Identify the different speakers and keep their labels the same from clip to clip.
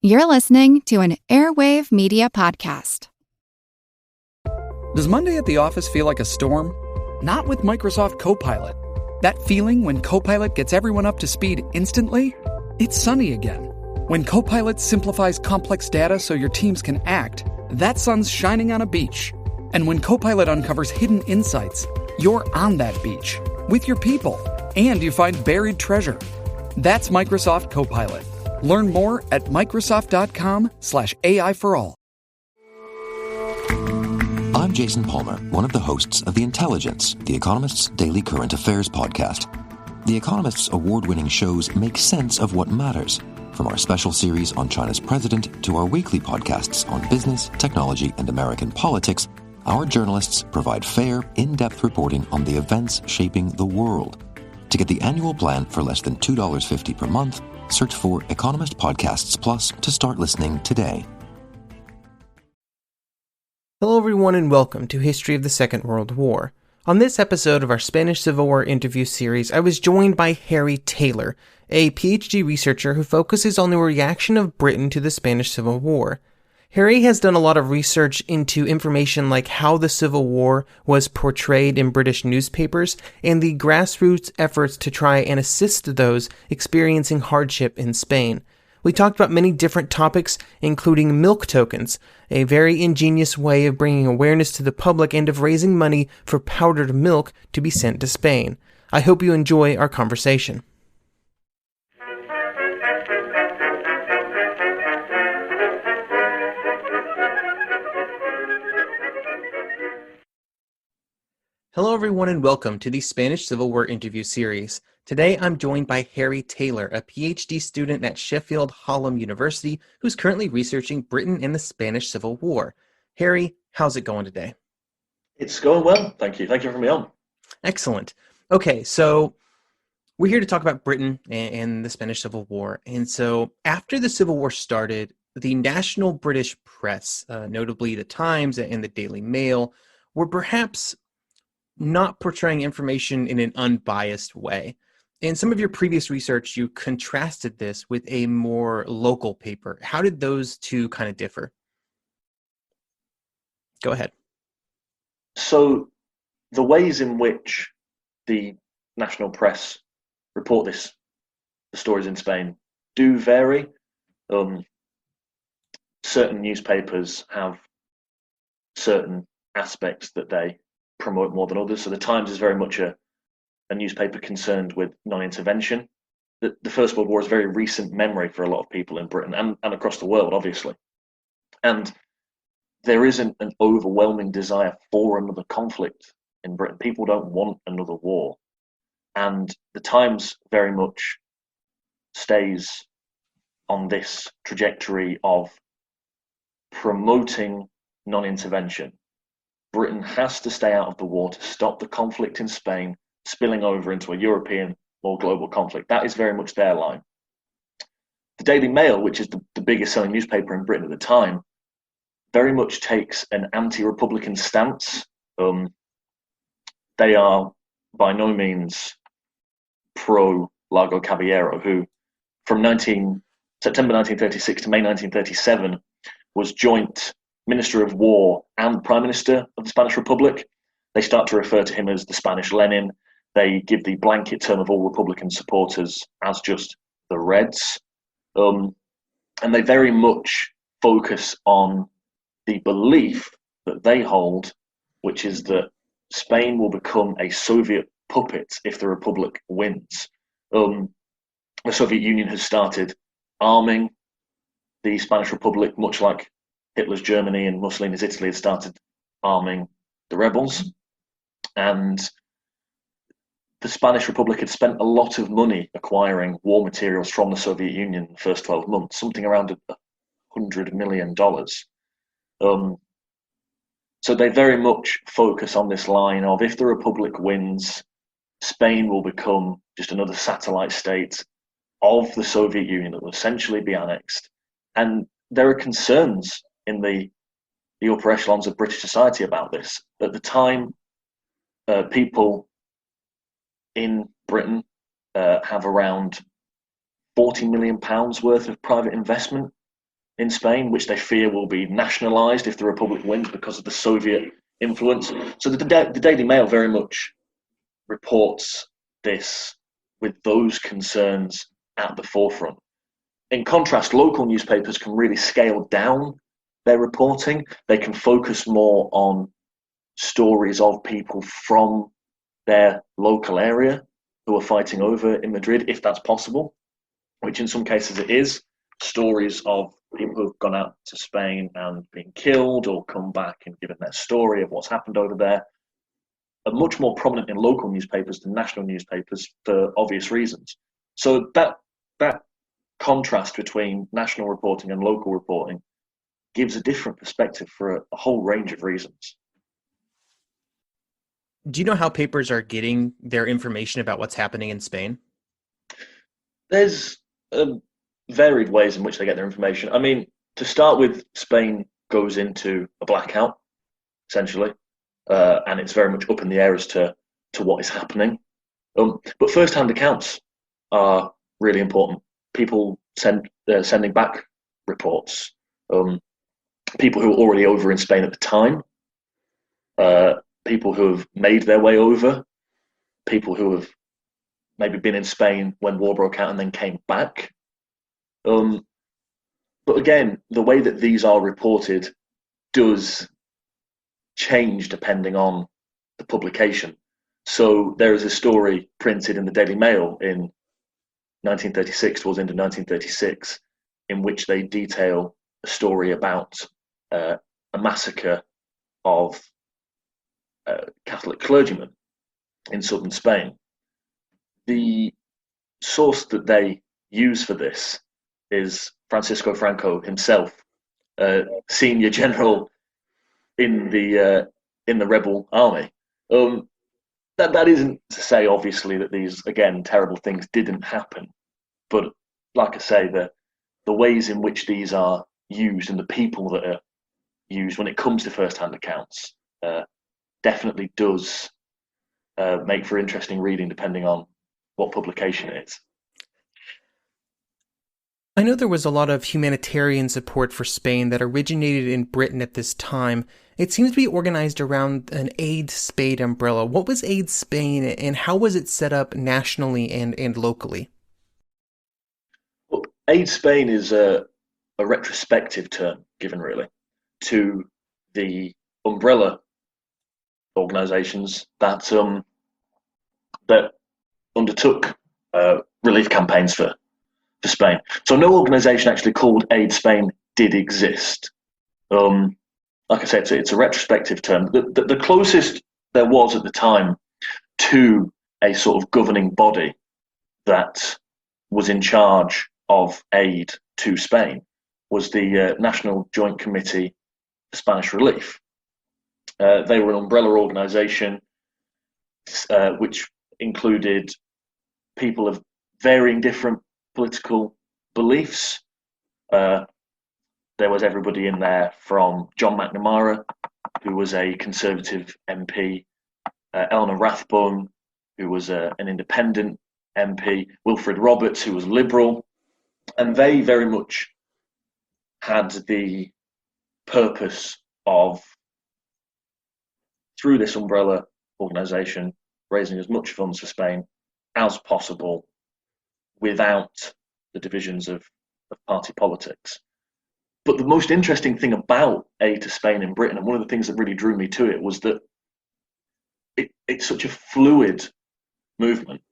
Speaker 1: You're listening to an Airwave Media Podcast.
Speaker 2: Does Monday at the office feel like a storm? Not with Microsoft Copilot. That feeling when Copilot gets everyone up to speed instantly? It's sunny again. When Copilot simplifies complex data so your teams can act, that sun's shining on a beach. And when Copilot uncovers hidden insights, you're on that beach with your people, and you find buried treasure. That's Microsoft Copilot. Learn more at Microsoft.com/AI for all.
Speaker 3: I'm Jason Palmer, one of the hosts of The Intelligence, The Economist's daily current affairs podcast. The Economist's award-winning shows make sense of what matters, from our special series on China's president to our weekly podcasts on business, technology, and American politics. Our journalists provide fair, in-depth reporting on the events shaping the world. To get the annual plan for less than $2.50 per month, search for Economist Podcasts Plus to start listening today.
Speaker 4: Hello everyone and welcome to History of the Second World War. On this episode of our Spanish Civil War interview series, I was joined by Harry Taylor, a PhD researcher who focuses on the reaction of Britain to the Spanish Civil War. Harry has done a lot of research into information like how the Civil War was portrayed in British newspapers and the grassroots efforts to try and assist those experiencing hardship in Spain. We talked about many different topics, including milk tokens, a very ingenious way of bringing awareness to the public and of raising money for powdered milk to be sent to Spain. I hope you enjoy our conversation. Hello everyone and welcome to the Spanish Civil War interview series. Today I'm joined by Harry Taylor, a PhD student at Sheffield Hallam University who's currently researching Britain and the Spanish Civil War. Harry, how's it going today?
Speaker 5: It's going well, thank you. Thank you for having me on.
Speaker 4: Excellent. Okay, so we're here to talk about Britain and the Spanish Civil War. And so after the Civil War started, the national British press, notably the Times and the Daily Mail, were perhaps not portraying information in an unbiased way. In some of your previous research, you contrasted this with a more local paper. How did those two kind of differ? Go ahead.
Speaker 5: So the ways in which the national press report the stories in Spain do vary. Certain newspapers have certain aspects that they promote more than others. So the Times is very much a newspaper concerned with non-intervention. The First World War is very recent memory for a lot of people in Britain and across the world, obviously. And there isn't an overwhelming desire for another conflict in Britain. People don't want another war. And the Times very much stays on this trajectory of promoting non-intervention. Britain has to stay out of the war to stop the conflict in Spain spilling over into a European or global conflict. That is very much their line. The Daily Mail, which is the biggest selling newspaper in Britain at the time, very much takes an anti-Republican stance. They are by no means pro-Largo Caballero, who from September 1936 to May 1937 was joint Minister of War and Prime Minister of the Spanish Republic. They start to refer to him as the Spanish Lenin. They give the blanket term of all Republican supporters as just the Reds. And they very much focus on the belief that they hold, which is that Spain will become a Soviet puppet if the Republic wins. The Soviet Union has started arming the Spanish Republic, much like Hitler's Germany and Mussolini's Italy had started arming the rebels. And the Spanish Republic had spent a lot of money acquiring war materials from the Soviet Union in the first 12 months, something around $100 million. So they very much focus on this line of, if the Republic wins, Spain will become just another satellite state of the Soviet Union that will essentially be annexed. And there are concerns in the upper echelons of British society about this. At the time, people in Britain have around £40 million worth of private investment in Spain, which they fear will be nationalised if the Republic wins because of the Soviet influence. So the Daily Mail very much reports this with those concerns at the forefront. In contrast, local newspapers can really scale down their reporting. They can focus more on stories of people from their local area who are fighting over in Madrid, if that's possible, which in some cases it is. Stories of people who've gone out to Spain and been killed or come back and given their story of what's happened over there are much more prominent in local newspapers than national newspapers for obvious reasons. So that contrast between national reporting and local reporting gives a different perspective for a whole range of reasons.
Speaker 4: Do you know how papers are getting their information about what's happening in Spain?
Speaker 5: There's varied ways in which they get their information. I mean, to start with, Spain goes into a blackout, essentially, and it's very much up in the air as to what is happening. But first-hand accounts are really important. People sending back reports. People who are already over in Spain at the time. People who have made their way over. People who have maybe been in Spain when war broke out and then came back. But again, the way that these are reported does change depending on the publication. So there is a story printed in the Daily Mail in 1936, towards the end of 1936, in which they detail a story about a massacre of Catholic clergymen in southern Spain. The source that they use for this is Francisco Franco himself, senior general in the rebel army. That isn't to say, obviously, that these, again, terrible things didn't happen. But like I say, the ways in which these are used and the people that are used when it comes to first-hand accounts definitely does make for interesting reading depending on what publication it is.
Speaker 4: I know there was a lot of humanitarian support for Spain that originated in Britain at this time. It seems to be organized around an Aid Spain umbrella. What was Aid Spain, and how was it set up nationally and locally?
Speaker 5: Well, Aid Spain is a retrospective term given, really, to the umbrella organisations that undertook relief campaigns for Spain. So no organisation actually called Aid Spain did exist. Like I said, it's a retrospective term. The closest there was at the time to a sort of governing body that was in charge of aid to Spain was the National Joint Committee for Spanish Relief. They were an umbrella organisation which included people of varying different political beliefs. There was everybody in there from John McNamara, who was a Conservative MP, Eleanor Rathbone, who was an independent MP, Wilfred Roberts, who was Liberal, and they very much had the purpose of, through this umbrella organisation, raising as much funds for Spain as possible without the divisions of party politics. But the most interesting thing about Aid to Spain in Britain, and one of the things that really drew me to it, was that it's such a fluid movement.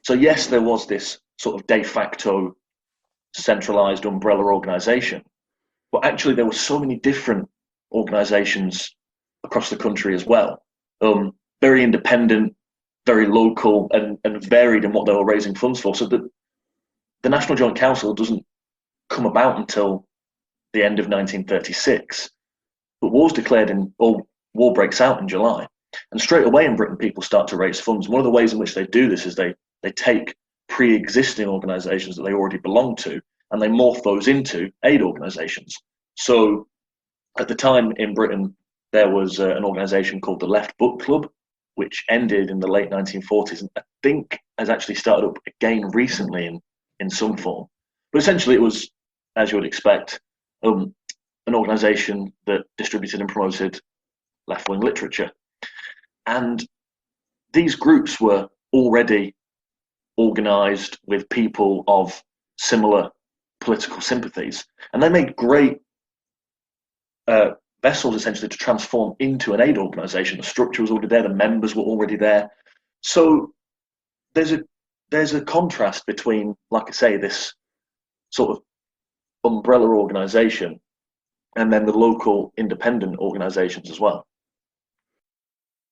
Speaker 5: So yes, there was this sort of de facto centralised umbrella organisation, but actually there were so many different organisations across the country as well. Very independent, very local, and varied in what they were raising funds for. So that the National Joint Council doesn't come about until the end of 1936. But war breaks out in July. And straight away in Britain, people start to raise funds. One of the ways in which they do this is they take pre-existing organisations that they already belong to, and they morph those into aid organisations. So at the time in Britain, there was an organisation called the Left Book Club, which ended in the late 1940s, and I think has actually started up again recently in some form. But essentially it was, as you would expect, an organisation that distributed and promoted left-wing literature. And these groups were already organised with people of similar political sympathies, and they made great vessels essentially to transform into an aid organisation. The structure was already there, the members were already there. So there's a contrast between, like I say, this sort of umbrella organisation and then the local independent organisations as well.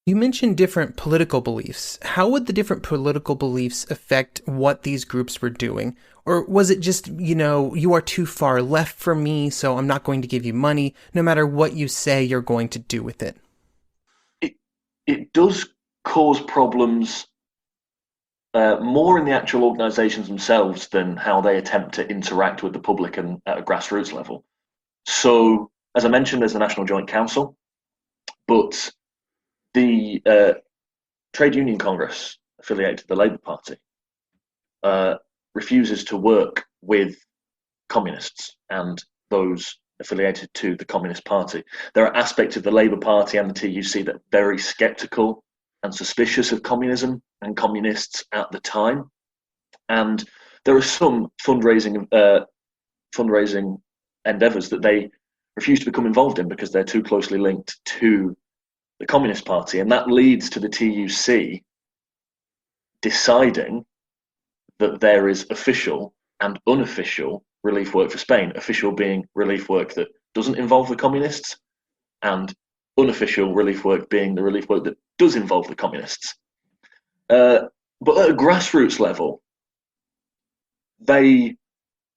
Speaker 4: You mentioned different political beliefs. How would the different political beliefs affect what these groups were doing? Or was it just, you are too far left from me, so I'm not going to give you money, no matter what you say you're going to do with it?
Speaker 5: It does cause problems more in the actual organisations themselves than how they attempt to interact with the public and at a grassroots level. So, as I mentioned, there's the National Joint Council, but the Trade Union Congress, affiliated to the Labour Party, refuses to work with communists and those affiliated to the Communist Party. There are aspects of the Labour Party and the TUC that are very sceptical and suspicious of communism and communists at the time. And there are some fundraising endeavours that they refuse to become involved in because they're too closely linked to the Communist Party. And that leads to the TUC deciding that there is official and unofficial relief work for Spain, official being relief work that doesn't involve the communists, and unofficial relief work being the relief work that does involve the communists. But at a grassroots level, they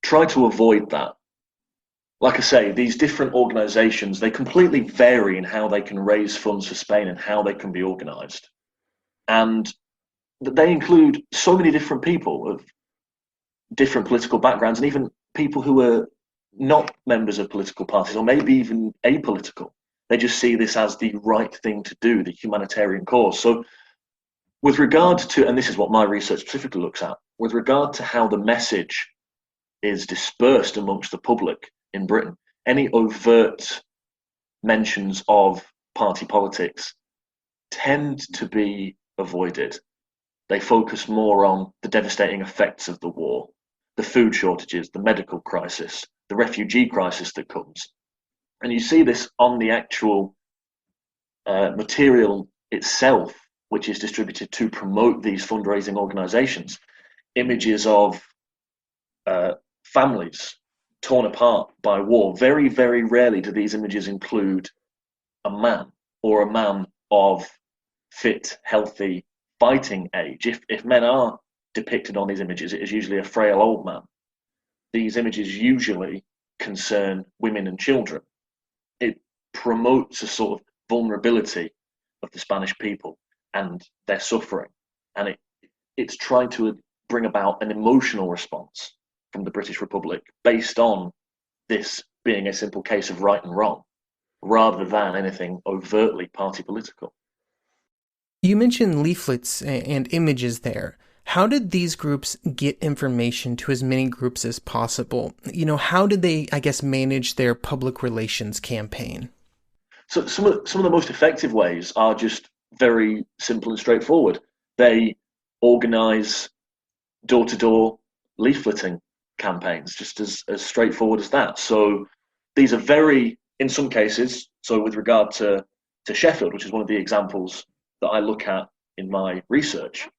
Speaker 5: try to avoid that. Like I say, these different organisations, they completely vary in how they can raise funds for Spain and how they can be organised. And they include so many different people of different political backgrounds, and even people who are not members of political parties, or maybe even apolitical. They just see this as the right thing to do, the humanitarian cause. So with regard to, and this is what my research specifically looks at, with regard to how the message is dispersed amongst the public in Britain, any overt mentions of party politics tend to be avoided. They focus more on the devastating effects of the war, the food shortages, the medical crisis, the refugee crisis that comes. And you see this on the actual material itself, which is distributed to promote these fundraising organisations. Images of families torn apart by war. Very, very rarely do these images include a man or a man of fit, healthy, fighting age. If men are depicted on these images, it is usually a frail old man. These images usually concern women and children. It promotes a sort of vulnerability of the Spanish people and their suffering. And it's trying to bring about an emotional response from the British Republic based on this being a simple case of right and wrong, rather than anything overtly party political.
Speaker 4: You mentioned leaflets and images there. How did these groups get information to as many groups as possible? How did they, manage their public relations campaign?
Speaker 5: So some of the most effective ways are just very simple and straightforward. They organise door-to-door leafleting campaigns, just as straightforward as that. So these are very, in some cases, so with regard to Sheffield, which is one of the examples that I look at in my research,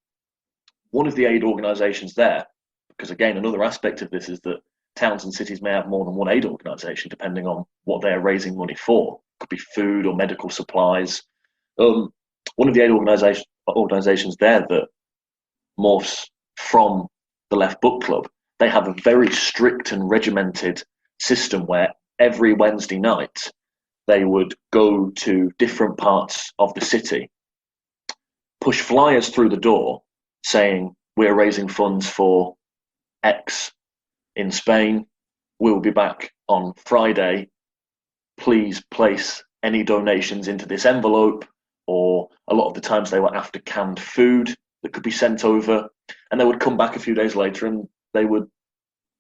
Speaker 5: one of the aid organisations there, because again, another aspect of this is that towns and cities may have more than one aid organisation depending on what they're raising money for. It could be food or medical supplies. One of the aid organisations there that morphs from the Left Book Club, they have a very strict and regimented system where every Wednesday night they would go to different parts of the city, push flyers through the door saying, we're raising funds for X in Spain. We'll be back on Friday. Please place any donations into this envelope. Or a lot of the times they were after canned food that could be sent over. And they would come back a few days later and they would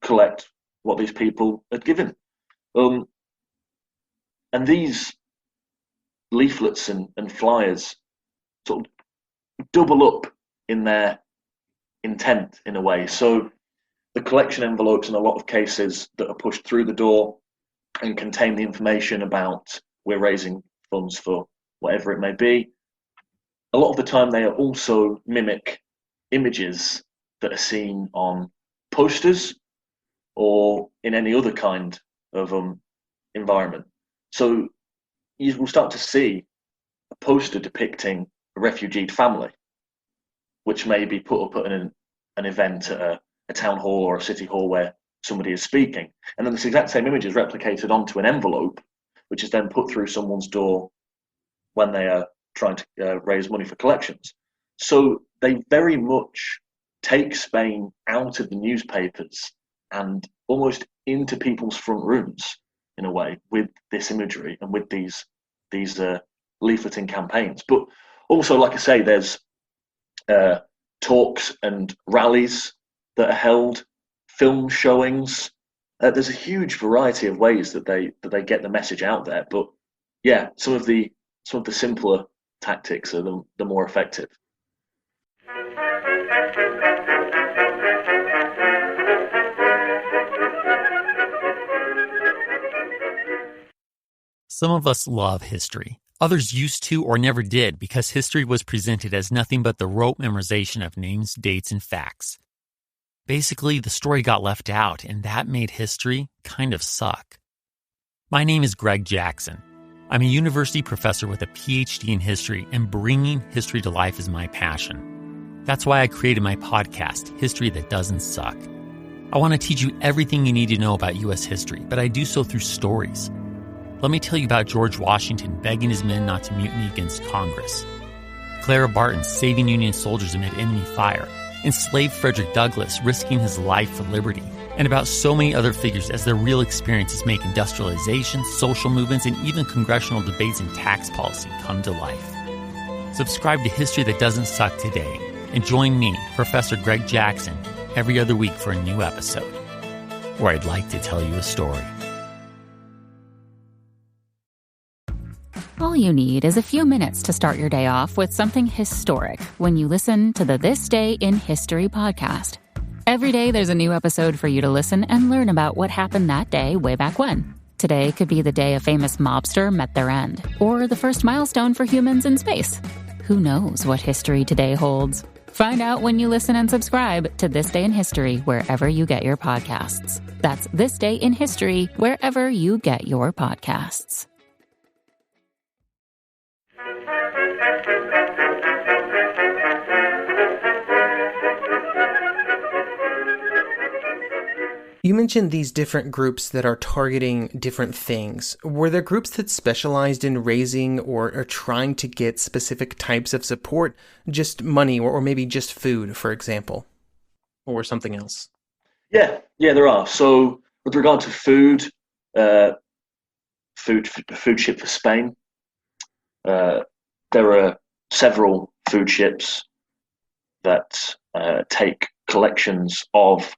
Speaker 5: collect what these people had given. And these leaflets and flyers sort of double up in their intent in a way. So the collection envelopes in a lot of cases that are pushed through the door and contain the information about we're raising funds for whatever it may be. A lot of the time they also mimic images that are seen on posters or in any other kind of environment. So you will start to see a poster depicting a refugeed family, which may be put up at an event at a town hall or a city hall where somebody is speaking. And then this exact same image is replicated onto an envelope, which is then put through someone's door when they are trying to raise money for collections. So they very much take Spain out of the newspapers and almost into people's front rooms in a way with this imagery and with these leafleting campaigns. But also, like I say, there's talks and rallies that are held, film showings. There's a huge variety of ways that they get the message out there. But yeah, some of the simpler tactics are the more effective.
Speaker 6: Some of us love history. Others used to or never did because history was presented as nothing but the rote memorization of names, dates, and facts. Basically, the story got left out, and that made history kind of suck. My name is Greg Jackson. I'm a university professor with a PhD in history, and bringing history to life is my passion. That's why I created my podcast, History That Doesn't Suck. I want to teach you everything you need to know about U.S. history, but I do so through stories. Let me tell you about George Washington begging his men not to mutiny against Congress, Clara Barton saving Union soldiers amid enemy fire, enslaved Frederick Douglass risking his life for liberty, and about so many other figures as their real experiences make industrialization, social movements, and even congressional debates and tax policy come to life. Subscribe to History That Doesn't Suck today, and join me, Professor Greg Jackson, every other week for a new episode, where I'd like to tell you a story.
Speaker 7: All you need is a few minutes to start your day off with something historic when you listen to the This Day in History podcast. Every day there's a new episode for you to listen and learn about what happened that day way back when. Today could be the day a famous mobster met their end, or the first milestone for humans in space. Who knows what history today holds? Find out when you listen and subscribe to This Day in History wherever you get your podcasts. That's This Day in History wherever you get your podcasts.
Speaker 4: You mentioned these different groups that are targeting different things. Were there groups that specialized in raising or trying to get specific types of support, just money or maybe just food, for example, or something else?
Speaker 5: Yeah, there are. So with regard to food ship for Spain, there are several food ships that take collections of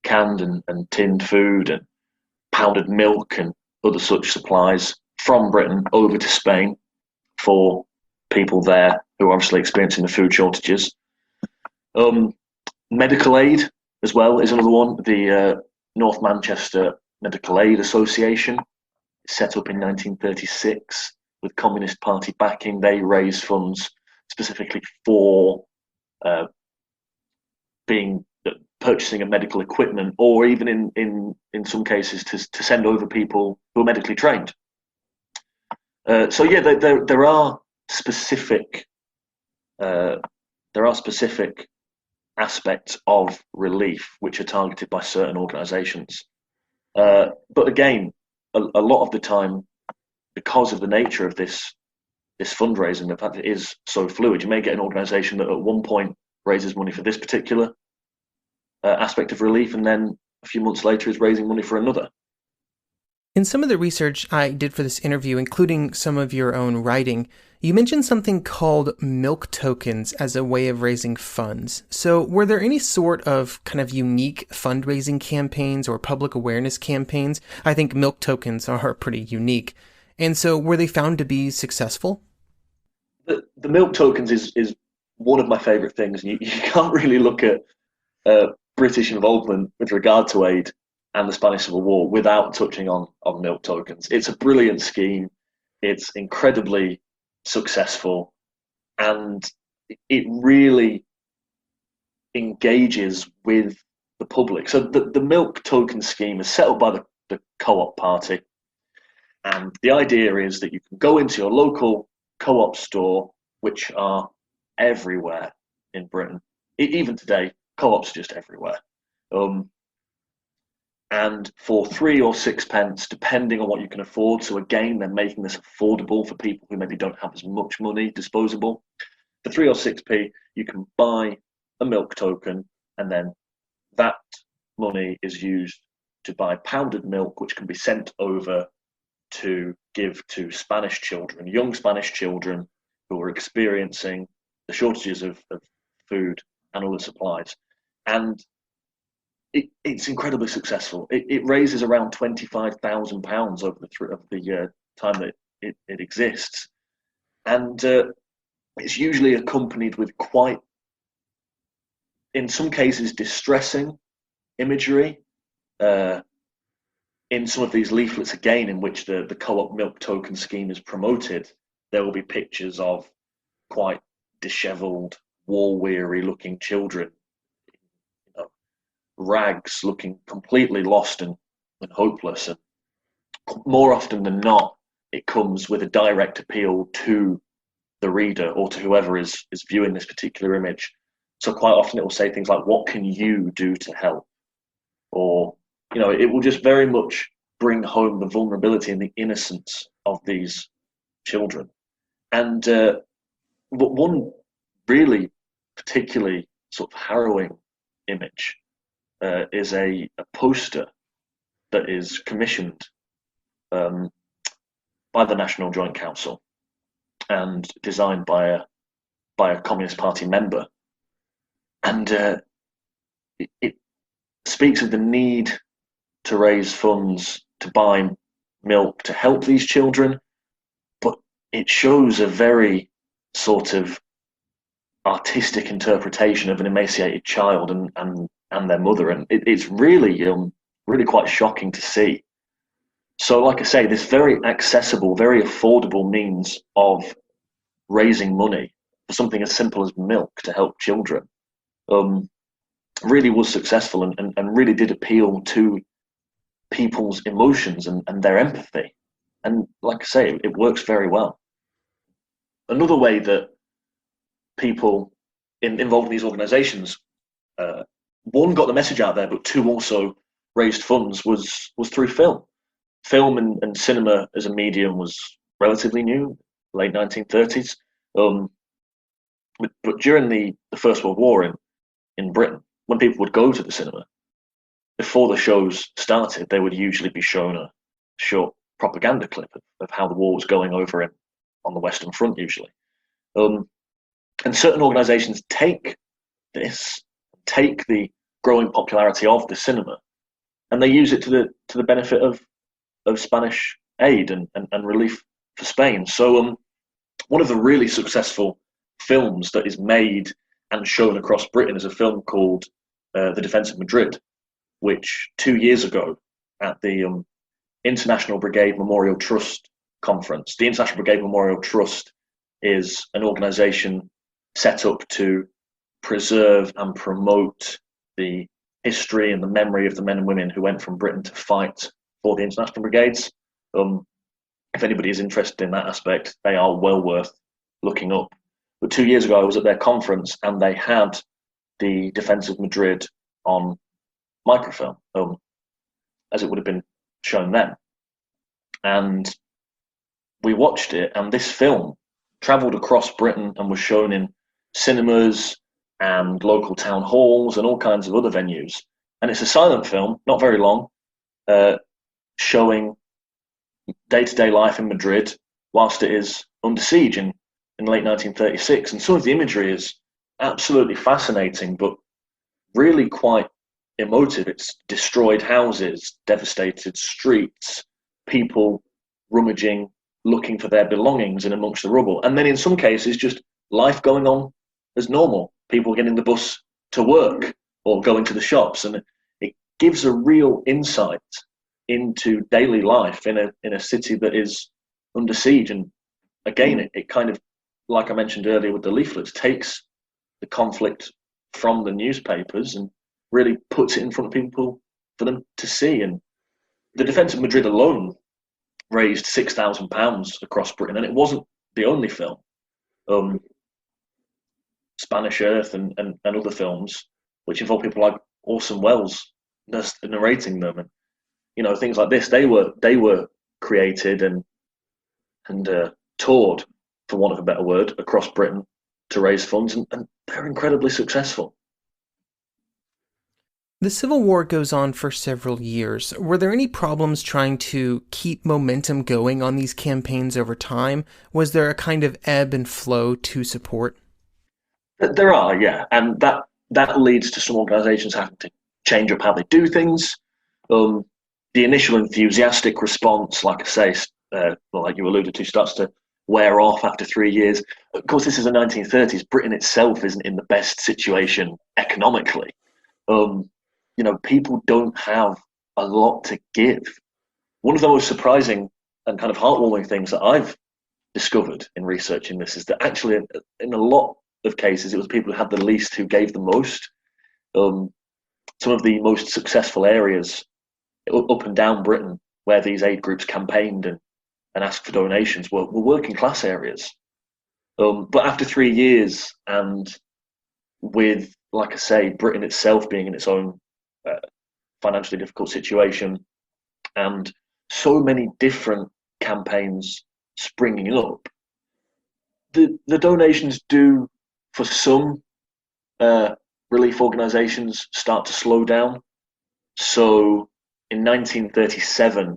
Speaker 5: canned and tinned food and pounded milk and other such supplies from Britain over to Spain for people there who are obviously experiencing the food shortages. Medical aid as well is another one. The North Manchester Medical Aid Association, set up in 1936 with Communist Party backing. They raise funds specifically for purchasing of medical equipment, or even in some cases to send over people who are medically trained. So yeah, there are specific aspects of relief which are targeted by certain organisations. But again, a lot of the time, because of the nature of this fundraising, the fact that it is so fluid, you may get an organisation that at one point raises money for this particular aspect of relief, and then a few months later is raising money for another.
Speaker 4: In some of the research I did for this interview, including some of your own writing, You mentioned something called milk tokens as a way of raising funds. So were there any sort of kind of unique fundraising campaigns or public awareness campaigns? I think milk tokens are pretty unique. And so were they found to be successful?
Speaker 5: The milk tokens is one of my favourite things. You can't really look at British involvement with regard to aid and the Spanish Civil War without touching on milk tokens. It's a brilliant scheme. It's incredibly successful, and it really engages with the public. So the milk token scheme is set up by the Co-op Party, and the idea is that you can go into your local co-op store, which are everywhere in Britain. Even today, co-ops are just everywhere. And for 3 or 6 pence, depending on what you can afford. So again, they're making this affordable for people who maybe don't have as much money disposable. For 3 or 6p, you can buy a milk token, and then that money is used to buy powdered milk, which can be sent over to give to Spanish children, young Spanish children who are experiencing the shortages of food and other supplies. And it's incredibly successful. It raises around £25,000 over the time that it exists, and it's usually accompanied with quite, in some cases, distressing imagery. In some of these leaflets, again, in which the co-op milk token scheme is promoted, there will be pictures of quite dishevelled, war-weary looking children, rags, looking completely lost and hopeless. And more often than not, it comes with a direct appeal to the reader or to whoever is viewing this particular image. So quite often it will say things like, what can you do to help? Or, it will just very much bring home the vulnerability and the innocence of these children. And one really particularly sort of harrowing image is a poster that is commissioned by the National Joint Council and designed by a Communist Party member, and it speaks of the need to raise funds to buy milk to help these children, but it shows a very sort of artistic interpretation of an emaciated child and their mother, and it's really quite shocking to see. So, like I say, this very accessible, very affordable means of raising money for something as simple as milk to help children really was successful and really did appeal to people's emotions and their empathy. And like I say, it works very well. Another way that people involved in these organisations, one, got the message out there, but two, also raised funds was through film. Film and cinema as a medium was relatively new, late 1930s. But during the First World War in Britain, when people would go to the cinema, before the shows started, they would usually be shown a short propaganda clip of how the war was going over on the Western Front, usually. And certain organisations take the growing popularity of the cinema, and they use it to the benefit of Spanish aid and relief for Spain. So one of the really successful films that is made and shown across Britain is a film called The Defence of Madrid, which 2 years ago at the International Brigade Memorial Trust conference. The International Brigade Memorial Trust is an organisation set up to preserve and promote the history and the memory of the men and women who went from Britain to fight for the international brigades. If anybody is interested in that aspect, they are well worth looking up. But 2 years ago, I was at their conference and they had the Defence of Madrid on microfilm, as it would have been shown then. And we watched it, and this film travelled across Britain and was shown in cinemas and local town halls and all kinds of other venues. And it's a silent film, not very long, showing day-to-day life in Madrid whilst it is under siege. And in late 1936. And some of the imagery is absolutely fascinating, but really quite emotive. It's destroyed houses, devastated streets, people rummaging, looking for their belongings in amongst the rubble. And then in some cases, just life going on as normal. People getting the bus to work or going to the shops. And it gives a real insight into daily life in a city that is under siege. And again, it kind of, like I mentioned earlier with the leaflets, takes the conflict from the newspapers and really puts it in front of people for them to see. And the defence of Madrid alone raised £6,000 across Britain, and it wasn't the only film. Spanish Earth and other films, which involve people like Orson Welles narrating them, and things like this. They were created and toured, for want of a better word, across Britain to raise funds, and they're incredibly successful.
Speaker 4: The Civil War goes on for several years. Were there any problems trying to keep momentum going on these campaigns over time? Was there a kind of ebb and flow to support?
Speaker 5: There are, yeah, and that leads to some organisations having to change up how they do things. The initial enthusiastic response, like I say, like you alluded to, starts to wear off after 3 years. Of course, this is the 1930s. Britain itself isn't in the best situation economically. People don't have a lot to give. One of the most surprising and kind of heartwarming things that I've discovered in researching this is that actually, in a lot of cases, it was people who had the least who gave the most. Some of the most successful areas up and down Britain where these aid groups campaigned and asked for donations were working class areas. But after 3 years, and with, like I say, Britain itself being in its own financially difficult situation, and so many different campaigns springing up, the donations do, for some relief organisations, start to slow down. So in 1937,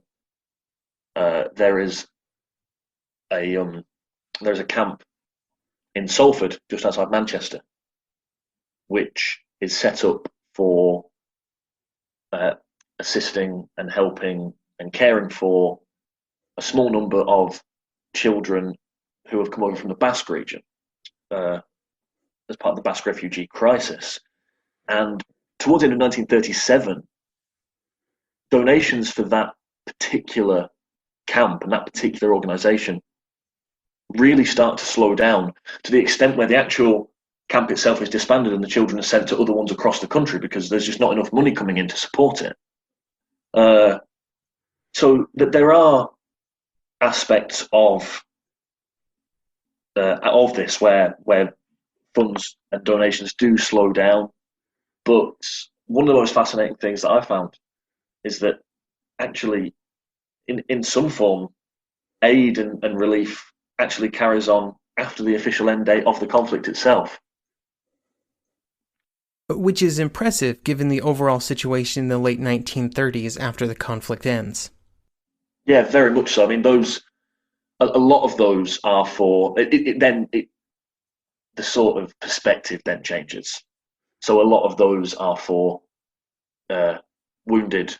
Speaker 5: there's a camp in Salford, just outside Manchester, which is set up for assisting and helping and caring for a small number of children who have come over from the Basque region as part of the Basque refugee crisis. And towards the end of 1937, donations for that particular camp and that particular organisation really start to slow down, to the extent where the actual camp itself is disbanded and the children are sent to other ones across the country because there's just not enough money coming in to support it. So that there are aspects of this where funds and donations do slow down. But one of the most fascinating things that I found is that actually, in some form, aid and relief actually carries on after the official end date of the conflict itself.
Speaker 4: Which is impressive given the overall situation in the late 1930s after the conflict ends.
Speaker 5: Yeah, very much so. I mean, a lot of those are for the sort of perspective then changes. So a lot of those are for wounded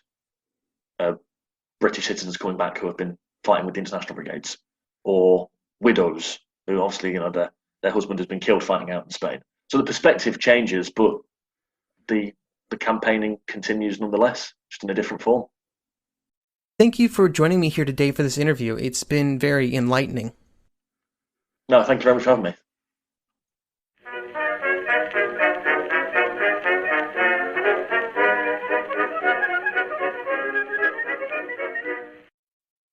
Speaker 5: British citizens coming back who have been fighting with the international brigades, or widows who obviously their husband has been killed fighting out in Spain. So the perspective changes, but the campaigning continues nonetheless, just in a different form.
Speaker 4: Thank you for joining me here today for this interview. It's been very enlightening.
Speaker 5: No, thank you very much for having me.